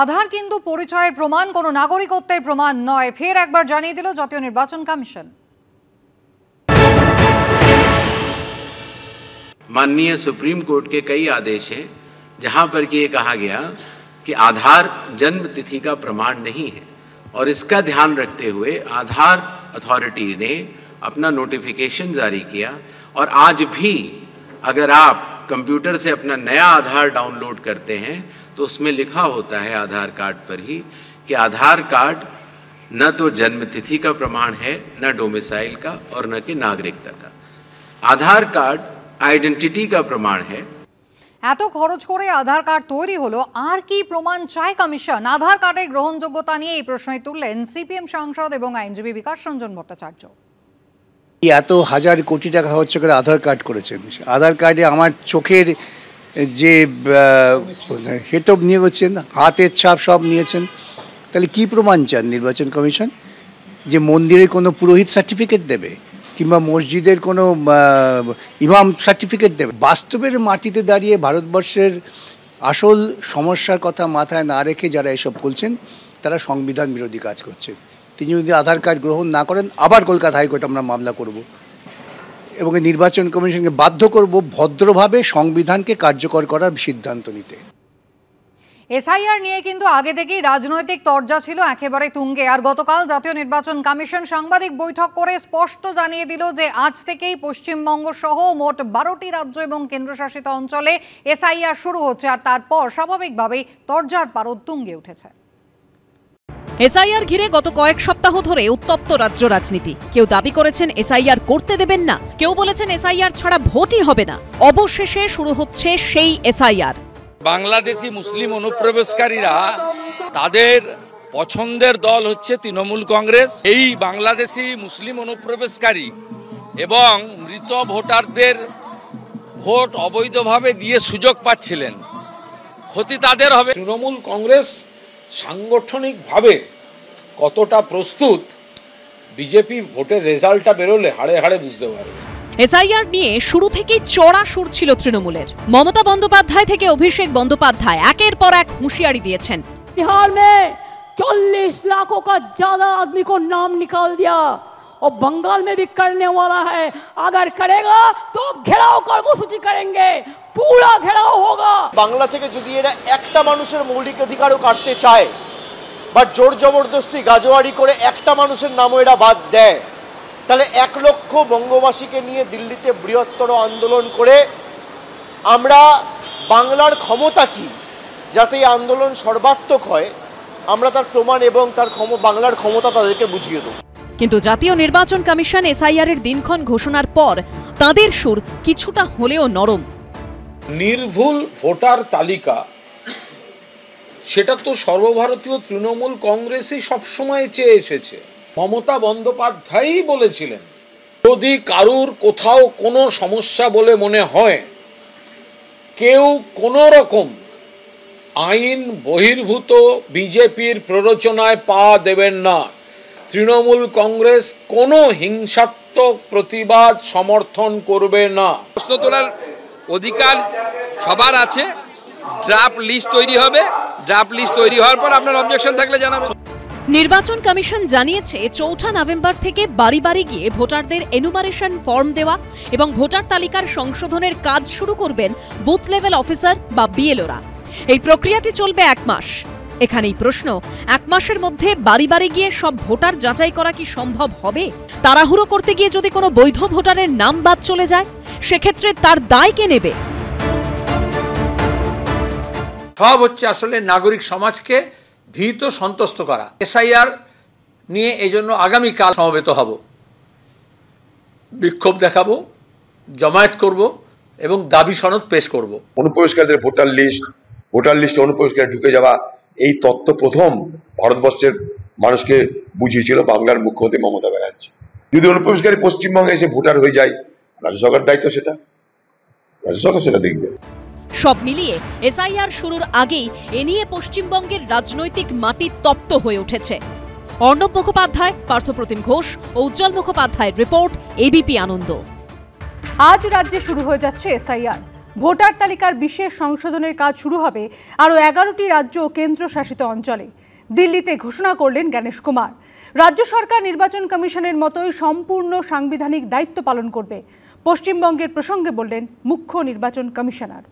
আধার কিন্তু পরিচয়ের প্রমাণ, কোনো নাগরিকত্বের প্রমাণ নয়, ফের একবার জানিয়ে দিল জাতীয় নির্বাচন কমিশন। माननीय सुप्रीम कोर्ट के कई आदेश हैं जहां पर कि ये कहा गया कि आधार जन्म तिथि का प्रमाण नहीं है, और इसका ध्यान रखते हुए आधार अथॉरिटी ने अपना नोटिफिकेशन जारी किया। और आज भी अगर आप कंप्यूटर से अपना नया आधार डाउनलोड करते हैं तो उसमें लिखा होता है आधार कार्ड पर ही कि आधार कार्ड न तो जन्म तिथि का प्रमाण है, न डोमिसाइल का, और न कि नागरिकता का। आधार कार्ड आइडेंटिटी का प्रमाण है। এত খরচ করে আধার কার্ড তৈরি হলো, আর কি প্রমাণ চায় কমিশন? আধার কার্ডের গ্রহণযোগ্যতা নিয়ে এই প্রশ্নই তুললেন সিপিএম সাংসদ এবং আইনজীবী বিকাশ রঞ্জন ভট্টাচার্য। এত হাজার কোটি টাকা খরচ করে আধার কার্ড করেছেন, আধার কার্ডে আমার চোখের যে হেতব নিয়ে গেছেন, হাতের ছাপ সব নিয়েছেন, তাহলে কি প্রমাণ চান নির্বাচন কমিশন? যে মন্দিরের কোনো পুরোহিত সার্টিফিকেট দেবে কিংবা মসজিদের কোনো ইমাম সার্টিফিকেট দেবে? বাস্তবের মাটিতে দাঁড়িয়ে ভারতবর্ষের আসল সমস্যার কথা মাথায় না রেখে যারা এসব বলছেন তারা সংবিধান বিরোধী কাজ করছেন। তিনি যদি আধার কার্ড গ্রহণ না করেন, আবার কলকাতা হাইকোর্টে আমরা মামলা করব এবং নির্বাচন কমিশনকে বাধ্য করব ভদ্রভাবে সংবিধানকে কার্যকর করার সিদ্ধান্ত নিতে। এসআইআর নিয়ে কিন্তু আগে থেকেই রাজনৈতিক তরজা ছিল একেবারে তুঙ্গে। আর গতকাল জাতীয় নির্বাচন কমিশন সাংবাদিক বৈঠক করে স্পষ্ট জানিয়ে দিল যে আজ থেকেই পশ্চিমবঙ্গ সহ মোট 12টি রাজ্য এবং কেন্দ্রশাসিত অঞ্চলে এসআইআর শুরু হচ্ছে। আর তারপর স্বাভাবিকভাবেই তরজার পারদ তুঙ্গে উঠেছে। এসআইআর ঘিরে গত কয়েক সপ্তাহ ধরে উত্তপ্ত রাজ্য রাজনীতি। কেউ দাবি করেছেন এসআইআর করতে দেবেন না, কেউ বলেছেন এসআইআর ছাড়া ভোটই হবে না। অবশেষে শুরু হচ্ছে সেই এসআইআর। বাংলাদেশি মুসলিম অনুপ্রবেশকারীরা তাদের পছন্দের দল হচ্ছে তৃণমূল কংগ্রেস। এই বাংলাদেশি মুসলিম অনুপ্রবেশকারী এবং মৃত ভোটারদের ভোট অবৈধভাবে দিয়ে সুযোগ পাচ্ছিলেন, ক্ষতি তাদের হবে। তৃণমূল কংগ্রেস সাংগঠনিকভাবে কতটা প্রস্তুত, বিজেপি ভোটের রেজাল্টটা বেরোলে হাড়ে হাড়ে বুঝতে পারবে। এসআইআর নিয়ে শুরু থেকেই চড়া সুর ছিল তৃণমূলের। মমতা বন্দ্যোপাধ্যায় থেকে অভিষেক বন্দ্যোপাধ্যায় একের পর এক হুঁশিয়ারি দিয়েছেন। बिहार में 40 लाखों का ज्यादा आदमी को नाम निकाल दिया और बंगाल में भी करने वाला है। अगर करेगा तो घेराव कर्मसूची करेंगे, पूरा घेराव होगा। বাংলা থেকে যদি এরা একটা মানুষের মৌলিক অধিকারও কাটতে চায় বা জোর জবরদস্তি গাজোয়ারি করে একটা মানুষের নামও এরা বাদ দেয়, তাহলে 1 লক্ষ বঙ্গবাসীকে নিয়ে দিল্লিতে বৃহত্তর আন্দোলন করে আমরা বাংলার ক্ষমতা কি, যাতে এই আন্দোলন সর্বাত্মক হয়, আমরা তার প্রমাণ এবং তার বাংলার ক্ষমতা তাদেরকে বুঝিয়ে দেব। কিন্তু জাতীয় নির্বাচন কমিশন এসআইআর এর দিনক্ষণ ঘোষণার পর তাদের সুর কিছুটা হলেও নরম। নির্ভুল ভোটার তালিকা, সেটা তো সর্বভারতীয় তৃণমূল কংগ্রেসই সবসময় চেয়ে এসেছে। মমতা বন্দ্যোপাধ্যায়ই বলেছিলেন, যদি কারুর কোথাও কোনো সমস্যা বলে মনে হয়, কেউ কোনো রকম আইন বহির্ভূত বিজেপির প্ররোচনায় পা দেবেন না। তৃণমূল কংগ্রেস কোনো হিংসাত্মক প্রতিবাদ সমর্থন করবে না। প্রশ্ন তোলার অধিকার সবার আছে। ড্রাফট লিস্ট তৈরি হবে, ড্রাফট লিস্ট তৈরি হওয়ার পর আপনার অবজেকশন থাকলে জানাবেন। নির্বাচন কমিশন জানিয়েছে 4 নভেম্বর থেকে বাড়ি বাড়ি গিয়ে ভোটারদের এনুমারেশন ফর্ম দেওয়া এবং ভোটার তালিকার সংশোধনের কাজ শুরু করবেন বুথ লেভেল অফিসার বা বিএলওরা। এই প্রক্রিয়াটি চলবে 1 মাস। এখানেই প্রশ্ন, 1 মাসের মধ্যে বাড়ি বাড়ি গিয়ে সব ভোটার যাচাই করা কি সম্ভব হবে? তাড়াহুড়ো করতে গিয়ে যদি কোনো বৈধ ভোটারের নাম বাদ চলে যায়, সেক্ষেত্রে তার দায় কে নেবে? সব হচ্ছে আসলে নাগরিক সমাজকে ভীত সন্তুষ্ট করা। এসআইআর নিয়ে এই জন্য আগামীকাল সমবেত হব, বিক্ষোভ দেখাবো, জমায়েত করব এবং দাবি সনদ পেশ করব। অনুপ্রবেশকারীদের ভোটার লিস্টে অনুপ্রবেশকারী ঢুকে যাওয়া, এই তত্ত্ব প্রথম ভারতবর্ষের মানুষকে বুঝিয়েছিল বাংলার মুখ্যমন্ত্রী মমতা ব্যানার্জি। যদি অনুপ্রবেশকারী পশ্চিমবঙ্গে এসে ভোটার হয়ে যায়, রাজ্য সরকার দায়িত্ব, সেটা রাজ্য সরকার সেটা দেখবে। সব মিলিয়ে এসআইআর শুরুর আগেই এ নিয়ে পশ্চিমবঙ্গের রাজনৈতিক মাটি তপ্ত হয়ে উঠেছে। অর্ণব মুখোপাধ্যায়, পার্থপ্রতিম ঘোষ ও উজ্জ্বল মুখোপাধ্যায়ের রিপোর্ট, এবিপি আনন্দ। আজ রাজ্যে শুরু হয়ে যাচ্ছে এসআইআর। ভোটার তালিকার বিশেষ সংশোধনের কাজ শুরু হবে আরও 11টি রাজ্য ও কেন্দ্রশাসিত অঞ্চলে। দিল্লিতে ঘোষণা করলেন গণেশ কুমার। রাজ্য সরকার নির্বাচন কমিশনের মতোই সম্পূর্ণ সাংবিধানিক দায়িত্ব পালন করবে। পশ্চিমবঙ্গের প্রসঙ্গে বললেন মুখ্য নির্বাচন কমিশনার।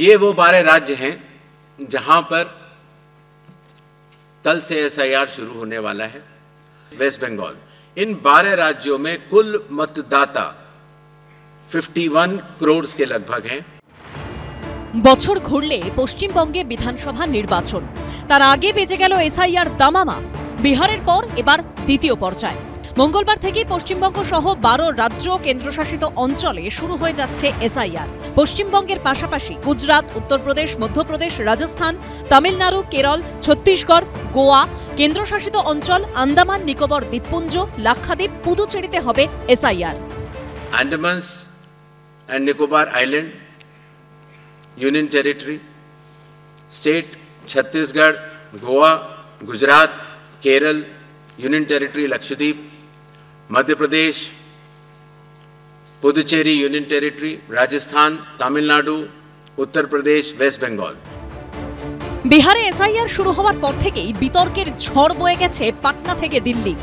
ये वो 12 राज्य हैं जहां पर कल से एसआईआर शुरू होने वाला है। वेस्ट बंगाल, इन 12 राज्यों में कुल मतदाता 51 करोड़ के लगभग हैं। বছর ঘুরলে পশ্চিমবঙ্গে বিধানসভা নির্বাচন, তার আগে বেজে গেল এসআইআর দামামা। বিহারের পর এবার দ্বিতীয় পর্যায়। মঙ্গলবার থেকে পশ্চিমবঙ্গ সহ 12 রাজ্য কেন্দ্রশাসিত অঞ্চলে শুরু হয়ে যাচ্ছে এসআইআর। পশ্চিমবঙ্গের পাশাপাশি গুজরাট, উত্তরপ্রদেশ, মধ্যপ্রদেশ, রাজস্থান, তামিলনাড়ু, কেরল, ছত্তিশগড়, গোয়া, কেন্দ্রশাসিত অঞ্চল আন্দামান নিকোবর দ্বীপপুঞ্জ, লাক্ষাদ্বীপ, পুদুচেরিতে হবে SIR. Andaman and Nicobar island union territory, state Chhattisgarh, Goa, Gujarat, Kerala, union territory Lakshadweep, Madhya Pradesh, Puducherry union territory, Rajasthan, Tamil Nadu, Uttar Pradesh, West Bengal. বিহারে এসআইআর শুরু হওয়ার পর থেকেই বিতর্কের ঝড় বয়ে গেছে পাটনা থেকে দিল্লি।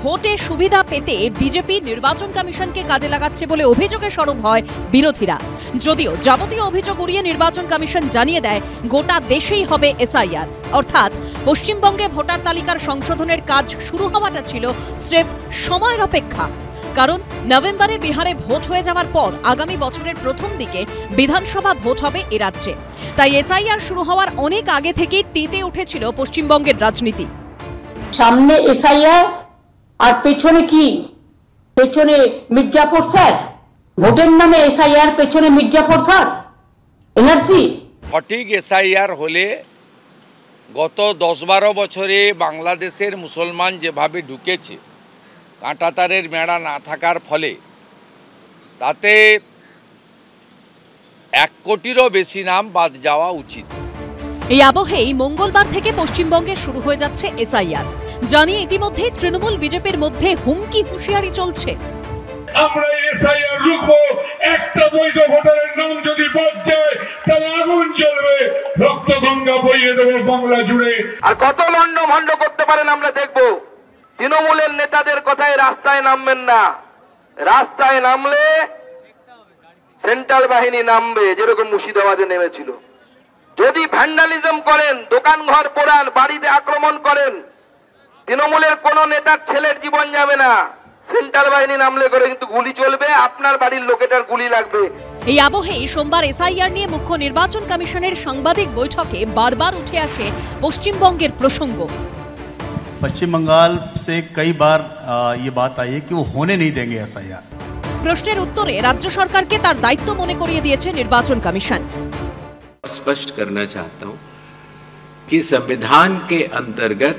ভোটে সুবিধা পেতে বিজেপি নির্বাচন কমিশনকে কাজে লাগাচ্ছে বলে অভিযোগে সরব হয় বিরোধীরা। যদিও যাবতীয় অভিযোগ উড়িয়ে নির্বাচন কমিশন জানিয়ে দেয় গোটা দেশেই হবে এসআইআর, অর্থাৎ পশ্চিমবঙ্গে ভোটার তালিকার সংশোধনের কাজ শুরু হওয়াটা ছিল স্রেফ সময়ের অপেক্ষা। কারণ নভেম্বরে বিহারে ভোট হয়ে যাওয়ার পর আগামী বছরের প্রথম দিকে বিধানসভা ভোট হবে এ রাজ্যে। তাই এসআইআর শুরু হওয়ার অনেক আগে থেকেই তেতে উঠেছিল পশ্চিমবঙ্গের রাজনীতি। সামনে এসআইআর আর পেছনে কি? পেছনে মির্জাপুর স্যার, ভোটের নামে এসআইআর, পেছনে মির্জাপুর স্যার, এনআরসি। সঠিক এসআইআর হলে গত 10-12 বছরে বাংলাদেশের মুসলমান যেভাবে ঢুকেছে, কাঁটাতারের মেড়া না থাকার ফলে তাতে 1 কোটিরও বেশি নাম বাদ যাওয়া উচিত। এই আবহেই মঙ্গলবার থেকে পশ্চিমবঙ্গে শুরু হয়ে যাচ্ছে এসআইআর। জানিয়ে ইতিমধ্যে তৃণমূল বিজেপির মধ্যে হুমকি হুঁশিয়ারি চলছে। আমরা এসআইআর রুখবো, একটা বৈধ ভোটারের নাম যদি বাদ যায় তাহলে আগুন জ্বলবে, রক্তগঙ্গা বইয়ে দেবো বাংলা জুড়ে। আর কত লন্ড ভন্ড করতে পারেন আমরা দেখবো। তৃণমূলের নেতাদের কথায় রাস্তায় নামবেন না। রাস্তায় নামলে সেন্ট্রাল বাহিনী নামবে, যেরকম মুর্শিদাবাদে নেমেছিল। যদি ভ্যান্ডালিজম করেন, দোকান ঘর পোড়ান, বাড়িতে আক্রমণ করেন, তৃণমূলের কোন নেতার ছেলের জীবন যাবে না। সেন্ট্রাল বাহিনী নামলে করে কিন্তু গুলি চলবে, আপনার বাড়ির লোকেটার গুলি লাগবে। এই আবহেই সোমবার এসআইআর নিয়ে মুখ্য নির্বাচন কমিশনের সাংবাদিক বৈঠকে বারবার উঠে আসে পশ্চিমবঙ্গের প্রসঙ্গ। पश्चिम बंगाल से कई बार ये बात आई है कि वो होने नहीं देंगे एसआईआर। প্রশ্নের উত্তরে রাজ্য সরকারকে তার দায়িত্ব মনে করিয়ে দিয়েছে নির্বাচন কমিশন। स्पष्ट करना चाहता हूं कि संविधान के अंतर्गत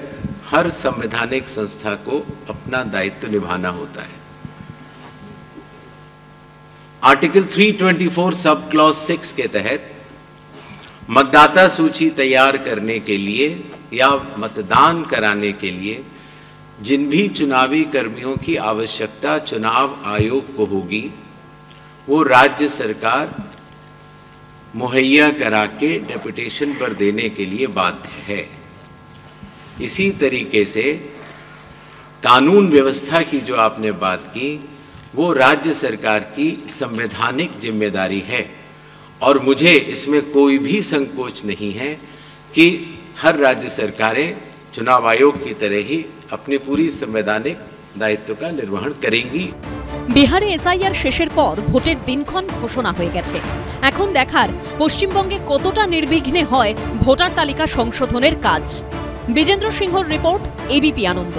हर संवैधानिक संस्था को अपना दायित्व निभाना होता है। आर्टिकल 324 सब क्लॉज 6 के तहत मतदाता सूची तैयार करने के लिए या मतदान कराने के लिए जिन भी चुनावी कर्मियों की आवश्यकता चुनाव आयोग को होगी, वो राज्य सरकार मुहैया करा के डेपुटेशन पर देने के लिए बाध्य है। इसी तरीके से कानून व्यवस्था की जो आपने बात की, वो राज्य सरकार की संवैधानिक जिम्मेदारी है और मुझे इसमें कोई भी संकोच नहीं है कि हर राज्य सरकारें चुनाव आयोग की तरह ही अपनी पूरी संवैधानिक दायित्व का निर्वहन करेंगी। বিহারে এসআইআর শেষের পর ভোটের দিনক্ষণ ঘোষণা হয়ে গেছে। এখন দেখার পশ্চিমবঙ্গে কতটা নির্বিঘ্নে হয় ভোটার তালিকা সংশোধনের কাজ। বিজেন্দ্র সিংহর রিপোর্ট, এবিপি আনন্দ।